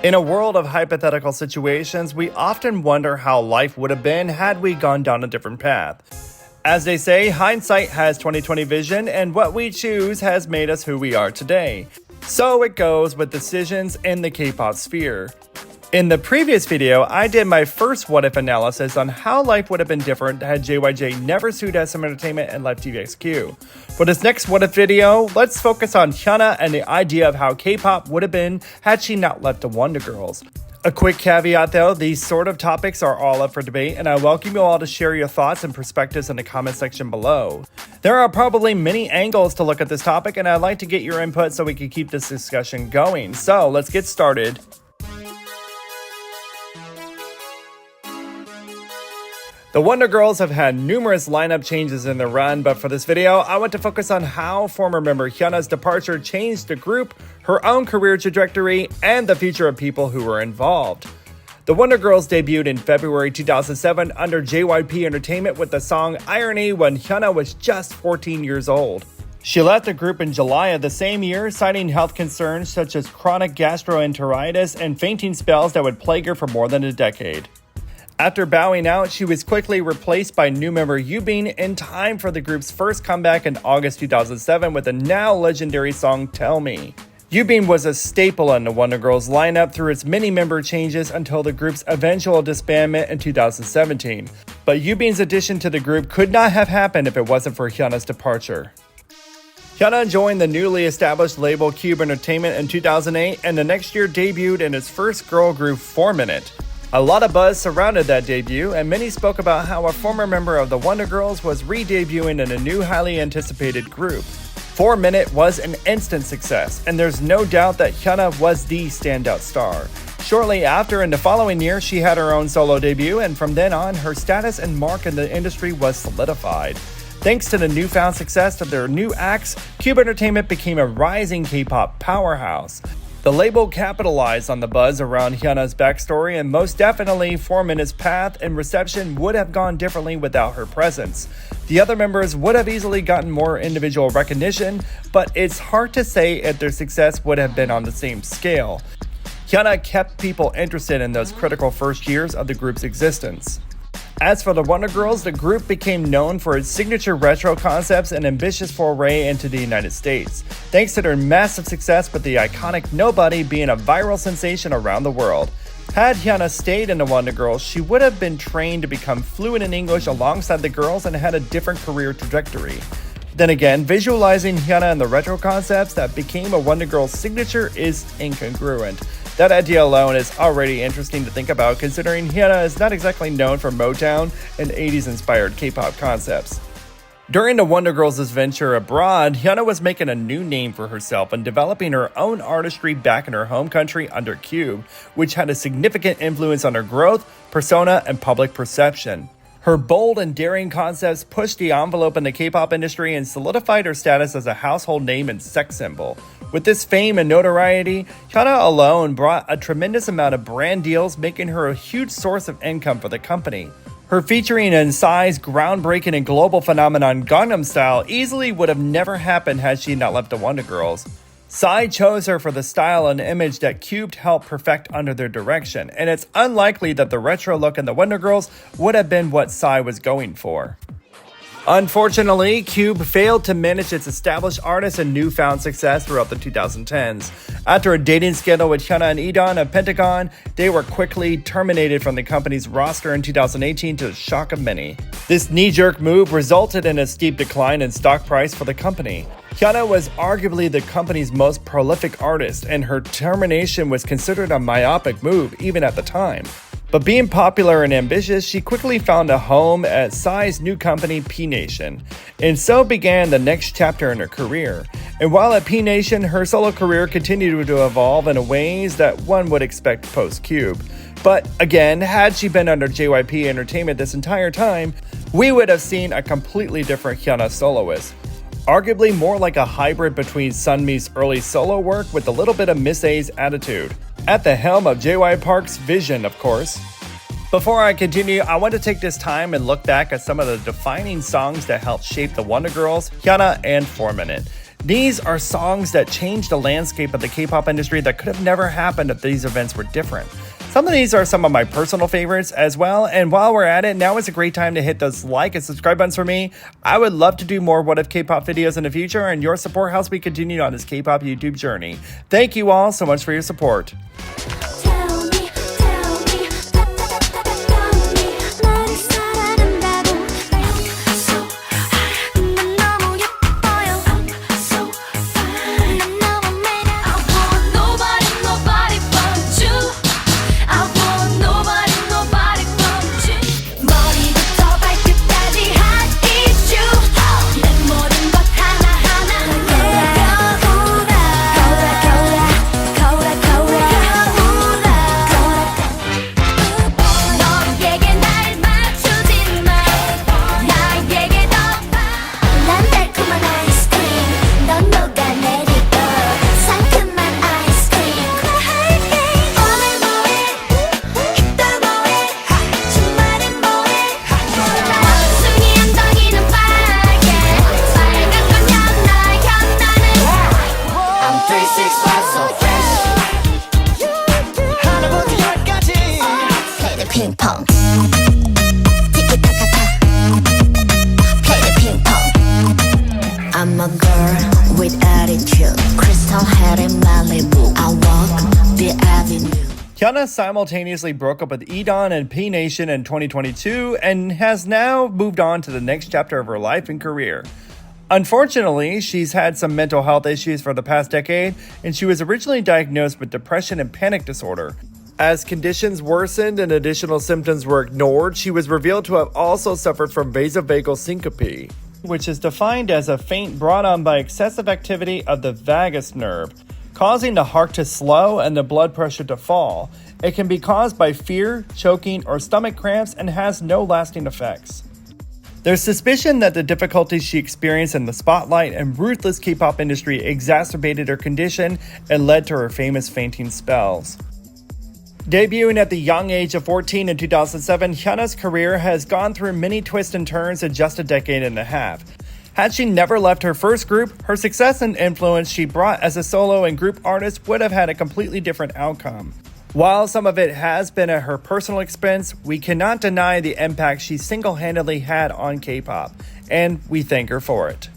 In a world of hypothetical situations, we often wonder how life would have been had we gone down a different path. As they say, hindsight has 20/20 vision, and what we choose has made us who we are today. So it goes with decisions in the K-pop sphere. In the previous video, I did my first what-if analysis on how life would have been different had JYJ never sued SM Entertainment and left TVXQ. For this next what-if video, let's focus on HyunA and the idea of how K-pop would have been had she not left the Wonder Girls. A quick caveat though, these sort of topics are all up for debate, and I welcome you all to share your thoughts and perspectives in the comment section below. There are probably many angles to look at this topic, and I'd like to get your input so we can keep this discussion going. So let's get started. The Wonder Girls have had numerous lineup changes in their run, but for this video, I want to focus on how former member HyunA's departure changed the group, her own career trajectory, and the future of people who were involved. The Wonder Girls debuted in February 2007 under JYP Entertainment with the song Irony when HyunA was just 14 years old. She left the group in July of the same year, citing health concerns such as chronic gastroenteritis and fainting spells that would plague her for more than a decade. After bowing out, she was quickly replaced by new member Yubin in time for the group's first comeback in August 2007 with the now legendary song Tell Me. Yubin was a staple in the Wonder Girls lineup through its many member changes until the group's eventual disbandment in 2017. But Yubin's addition to the group could not have happened if it wasn't for HyunA's departure. HyunA joined the newly established label Cube Entertainment in 2008 and the next year debuted in its first girl group 4Minute. A lot of buzz surrounded that debut, and many spoke about how a former member of the Wonder Girls was re-debuting in a new highly anticipated group. 4Minute was an instant success, and there's no doubt that HyunA was the standout star. Shortly after, in the following year, she had her own solo debut, and from then on, her status and mark in the industry was solidified. Thanks to the newfound success of their new acts, Cube Entertainment became a rising K-pop powerhouse. The label capitalized on the buzz around HyunA's backstory, and most definitely 4Minute's path and reception would have gone differently without her presence. The other members would have easily gotten more individual recognition, but it's hard to say if their success would have been on the same scale. HyunA kept people interested in those critical first years of the group's existence. As for the Wonder Girls, the group became known for its signature retro concepts and ambitious foray into the United States, thanks to their massive success with the iconic Nobody being a viral sensation around the world. Had HyunA stayed in the Wonder Girls, she would have been trained to become fluent in English alongside the girls and had a different career trajectory. Then again, visualizing HyunA and the retro concepts that became a Wonder Girls signature is incongruent. That idea alone is already interesting to think about, considering HyunA is not exactly known for Motown and 80s inspired K-pop concepts. During the Wonder Girls' venture abroad, HyunA was making a new name for herself and developing her own artistry back in her home country under Cube, which had a significant influence on her growth, persona, and public perception. Her bold and daring concepts pushed the envelope in the K-pop industry and solidified her status as a household name and sex symbol. With this fame and notoriety, HyunA alone brought a tremendous amount of brand deals, making her a huge source of income for the company. Her featuring in Psy's groundbreaking and global phenomenon Gangnam Style easily would have never happened had she not left the Wonder Girls. Psy chose her for the style and image that Cube helped perfect under their direction, and it's unlikely that the retro look in the Wonder Girls would have been what Psy was going for. Unfortunately, Cube failed to manage its established artists and newfound success throughout the 2010s. After a dating scandal with HyunA&DAWN of Pentagon, they were quickly terminated from the company's roster in 2018 to the shock of many. This knee-jerk move resulted in a steep decline in stock price for the company. HyunA was arguably the company's most prolific artist, and her termination was considered a myopic move even at the time. But being popular and ambitious, she quickly found a home at Psy's new company, P Nation, and so began the next chapter in her career. And while at P Nation, her solo career continued to evolve in ways that one would expect post-Cube. But again, had she been under JYP Entertainment this entire time, we would have seen a completely different HyunA soloist. Arguably more like a hybrid between Sunmi's early solo work with a little bit of Miss A's attitude. At the helm of JY Park's vision, of course. Before I continue, I want to take this time and look back at some of the defining songs that helped shape the Wonder Girls, HyunA, and 4Minute. These are songs that changed the landscape of the K-pop industry that could have never happened if these events were different. Some of these are some of my personal favorites as well, and while we're at it, now is a great time to hit those like and subscribe buttons for me. I would love to do more What If K-pop videos in the future, and your support helps me continue on this K-pop YouTube journey. Thank you all so much for your support. Ping pong. Play the ping pong. I'm a girl with attitude. Crystal head in Malibu. I walk the avenue. HyunA simultaneously broke up with HyunA&DAWN and P Nation in 2022 and has now moved on to the next chapter of her life and career. Unfortunately, she's had some mental health issues for the past decade, and she was originally diagnosed with depression and panic disorder. As conditions worsened and additional symptoms were ignored, she was revealed to have also suffered from vasovagal syncope, which is defined as a faint brought on by excessive activity of the vagus nerve, causing the heart to slow and the blood pressure to fall. It can be caused by fear, choking, or stomach cramps and has no lasting effects. There's suspicion that the difficulties she experienced in the spotlight and ruthless K-pop industry exacerbated her condition and led to her famous fainting spells. Debuting at the young age of 14 in 2007, HyunA's career has gone through many twists and turns in just a decade and a half. Had she never left her first group, her success and influence she brought as a solo and group artist would have had a completely different outcome. While some of it has been at her personal expense, we cannot deny the impact she single-handedly had on K-pop, and we thank her for it.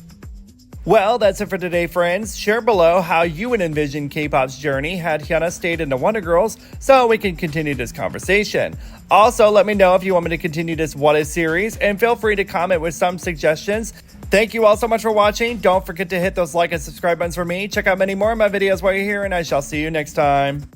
Well, that's it for today, friends. Share below how you would envision K-pop's journey had HyunA stayed in the Wonder Girls so we can continue this conversation. Also, let me know if you want me to continue this What If series, and feel free to comment with some suggestions. Thank you all so much for watching. Don't forget to hit those like and subscribe buttons for me. Check out many more of my videos while you're here, and I shall see you next time.